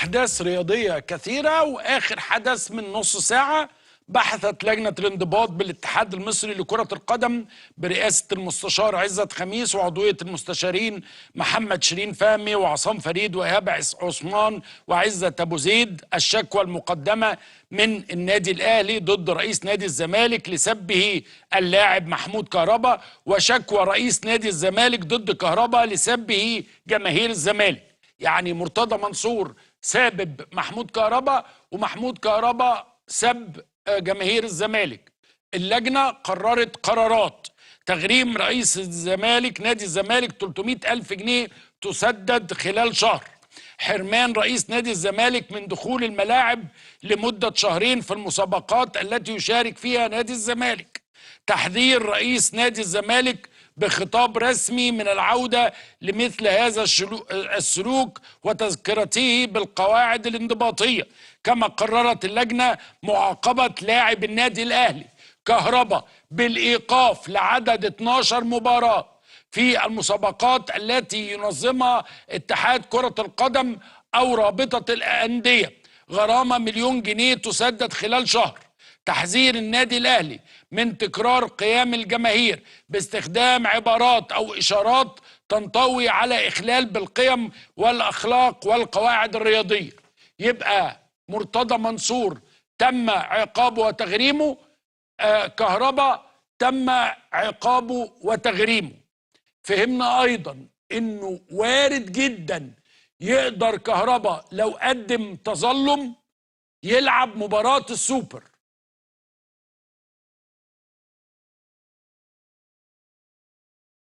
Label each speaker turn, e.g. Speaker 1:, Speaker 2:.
Speaker 1: أحداث رياضية كثيرة، وآخر حدث من نص ساعة بحثت لجنة الانضباط بالاتحاد المصري لكرة القدم برئاسة المستشار عزت خميس وعضوية المستشارين محمد شيرين فهمي وعصام فريد وإيهاب عثمان وعزت أبو زيد الشكوى المقدمة من النادي الأهلي ضد رئيس نادي الزمالك لسبه اللاعب محمود كهربا، وشكوى رئيس نادي الزمالك ضد كهربا لسبه جماهير الزمالك. يعني مرتضى منصور سابب محمود كهربا، ومحمود كهربا سب جماهير الزمالك. اللجنة قررت قرارات: تغريم رئيس الزمالك نادي الزمالك 300,000 جنيه تسدد خلال شهر، حرمان رئيس نادي الزمالك من دخول الملاعب لمدة شهرين في المسابقات التي يشارك فيها نادي الزمالك، تحذير رئيس نادي الزمالك بخطاب رسمي من العودة لمثل هذا السلوك وتذكرته بالقواعد الانضباطية. كما قررت اللجنة معاقبة لاعب النادي الأهلي كهربا بالإيقاف لعدد 12 مباراة في المسابقات التي ينظمها اتحاد كرة القدم أو رابطة الأندية، غرامة 1,000,000 جنيه تسدد خلال شهر، تحذير النادي الأهلي من تكرار قيام الجماهير باستخدام عبارات أو إشارات تنطوي على إخلال بالقيم والأخلاق والقواعد الرياضية. يبقى مرتضى منصور تم عقابه وتغريمه، كهربا تم عقابه وتغريمه. فهمنا أيضا إنه وارد جدا يقدر كهربا لو قدم تظلم يلعب مباراة السوبر،